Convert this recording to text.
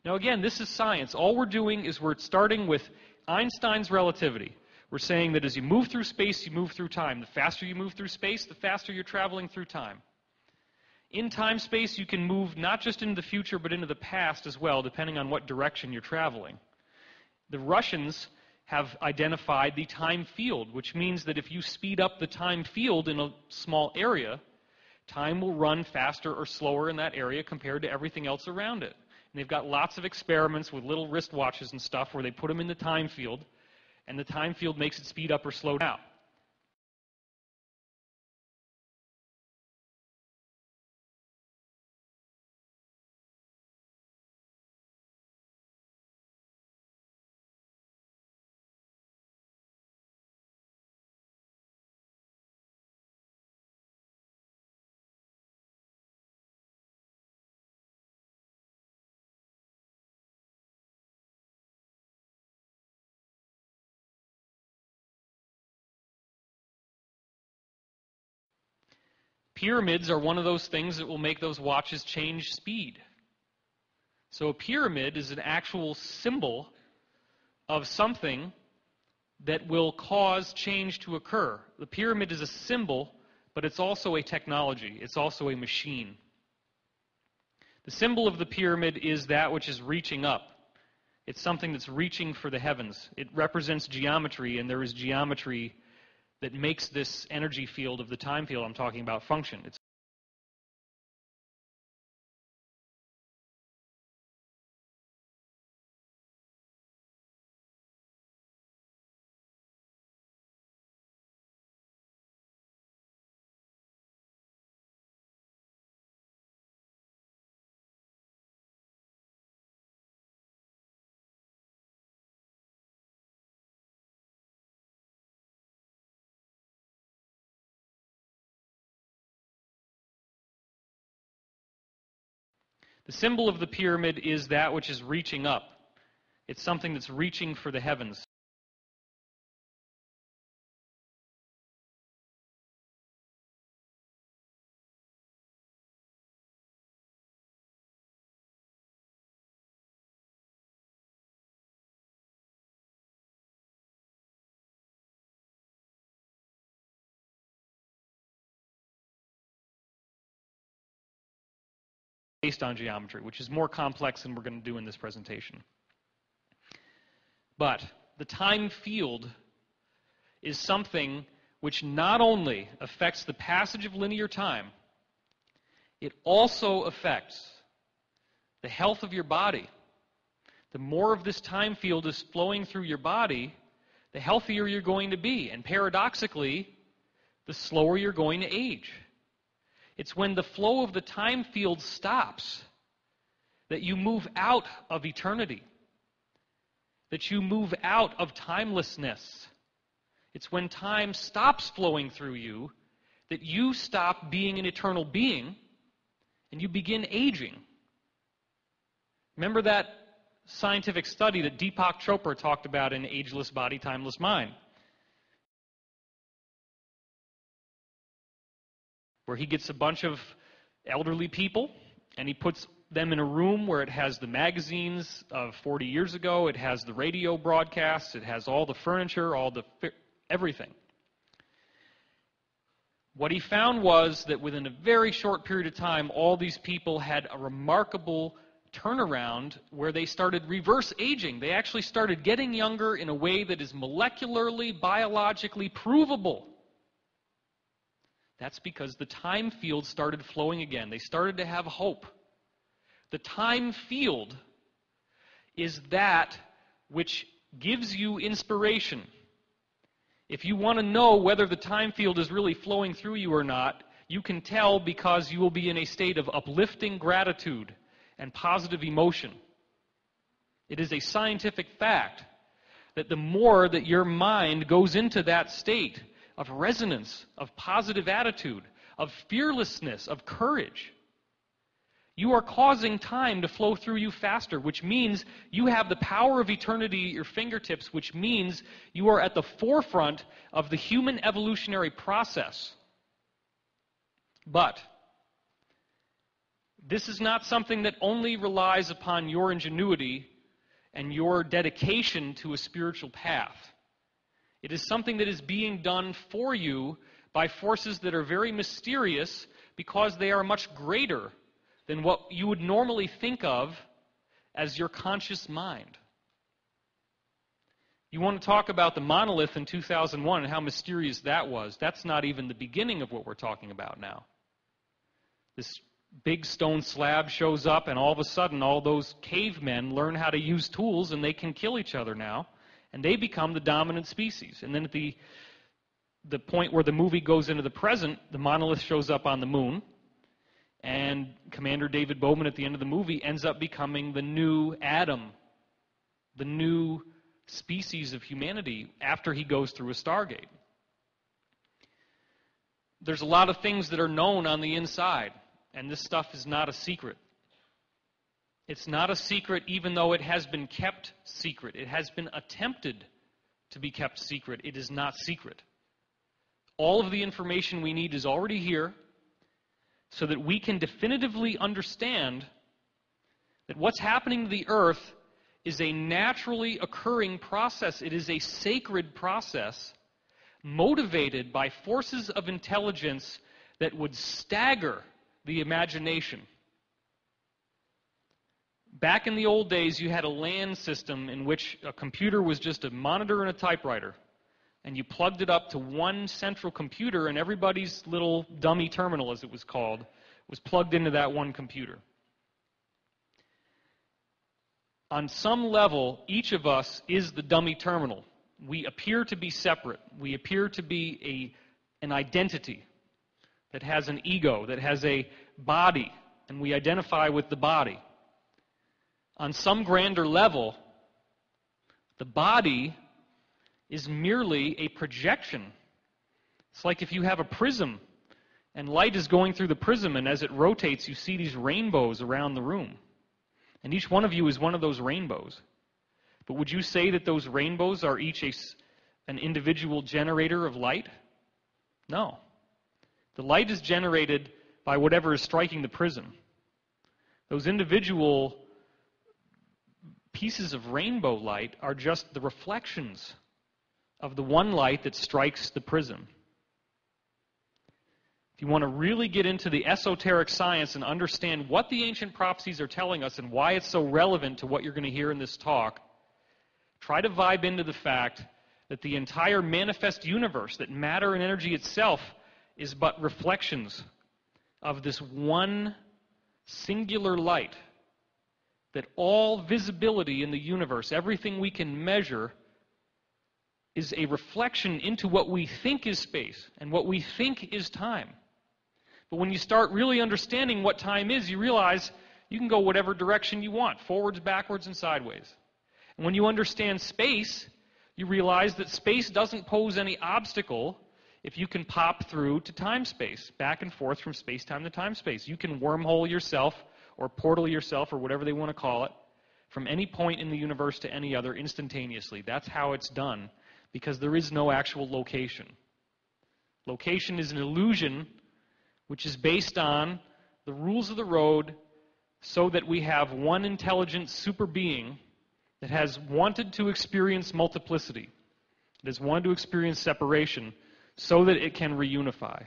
Now again, this is science. All we're doing is we're starting with Einstein's relativity. We're saying that as you move through space, you move through time. The faster you move through space, the faster you're traveling through time. In time-space, you can move not just into the future, but into the past as well, depending on what direction you're traveling. The Russians have identified the time field, which means that if you speed up the time field in a small area, time will run faster or slower in that area compared to everything else around it. And they've got lots of experiments with little wristwatches and stuff where they put them in the time field, and the time field makes it speed up or slow down. Pyramids are one of those things that will make those watches change speed. So a pyramid is an actual symbol of something that will cause change to occur. The pyramid is a symbol, but it's also a technology. It's also a machine. The symbol of the pyramid is that which is reaching up. It's something that's reaching for the heavens. It represents geometry, and there is geometry that makes this energy field of the time field I'm talking about function. It's the symbol of the pyramid is that which is reaching up. It's something that's reaching for the heavens. Based on geometry, which is more complex than we're going to do in this presentation. But the time field is something which not only affects the passage of linear time, it also affects the health of your body. The more of this time field is flowing through your body, the healthier you're going to be. And paradoxically, the slower you're going to age. It's when the flow of the time field stops that you move out of eternity, that you move out of timelessness. It's when time stops flowing through you that you stop being an eternal being and you begin aging. Remember that scientific study that Deepak Chopra talked about in Ageless Body, Timeless Mind, where he gets a bunch of elderly people and he puts them in a room where it has the magazines of 40 years ago, it has the radio broadcasts, it has all the furniture, everything. What he found was that within a very short period of time, all these people had a remarkable turnaround where they started reverse aging. They actually started getting younger in a way that is molecularly, biologically provable. That's because the time field started flowing again. They started to have hope. The time field is that which gives you inspiration. If you want to know whether the time field is really flowing through you or not, you can tell because you will be in a state of uplifting gratitude and positive emotion. It is a scientific fact that the more that your mind goes into that state of resonance, of positive attitude, of fearlessness, of courage, you are causing time to flow through you faster, which means you have the power of eternity at your fingertips, which means you are at the forefront of the human evolutionary process. But this is not something that only relies upon your ingenuity and your dedication to a spiritual path. It is something that is being done for you by forces that are very mysterious because they are much greater than what you would normally think of as your conscious mind. You want to talk about the monolith in 2001 and how mysterious that was. That's not even the beginning of what we're talking about now. This big stone slab shows up, and all of a sudden all those cavemen learn how to use tools, and they can kill each other now, and they become the dominant species. And then at the point where the movie goes into the present, the monolith shows up on the moon, and Commander David Bowman at the end of the movie ends up becoming the new Adam, the new species of humanity after he goes through a Stargate. There's a lot of things that are known on the inside, and this stuff is not a secret. It's not a secret even though it has been kept secret. It has been attempted to be kept secret. It is not secret. All of the information we need is already here so that we can definitively understand that what's happening to the earth is a naturally occurring process. It is a sacred process motivated by forces of intelligence that would stagger the imagination. Back in the old days, you had a LAN system in which a computer was just a monitor and a typewriter. And you plugged it up to one central computer, and everybody's little dummy terminal, as it was called, was plugged into that one computer. On some level, each of us is the dummy terminal. We appear to be separate. We appear to be an identity that has an ego, that has a body, and we identify with the body. On some grander level, the body is merely a projection. It's like if you have a prism, and light is going through the prism, and as it rotates, you see these rainbows around the room. And each one of you is one of those rainbows. But would you say that those rainbows are each an individual generator of light? No. The light is generated by whatever is striking the prism. Those individual pieces of rainbow light are just the reflections of the one light that strikes the prism. If you want to really get into the esoteric science and understand what the ancient prophecies are telling us and why it's so relevant to what you're going to hear in this talk, try to vibe into the fact that the entire manifest universe, that matter and energy itself, is but reflections of this one singular light. That all visibility in the universe, everything we can measure, is a reflection into what we think is space and what we think is time. But when you start really understanding what time is, you realize you can go whatever direction you want, forwards, backwards, and sideways. And when you understand space, you realize that space doesn't pose any obstacle if you can pop through to time-space, back and forth from space-time to time-space. You can wormhole yourself or portal yourself, or whatever they want to call it, from any point in the universe to any other instantaneously. That's how it's done, because there is no actual location. Location is an illusion which is based on the rules of the road so that we have one intelligent super being that has wanted to experience multiplicity, that has wanted to experience separation so that it can reunify.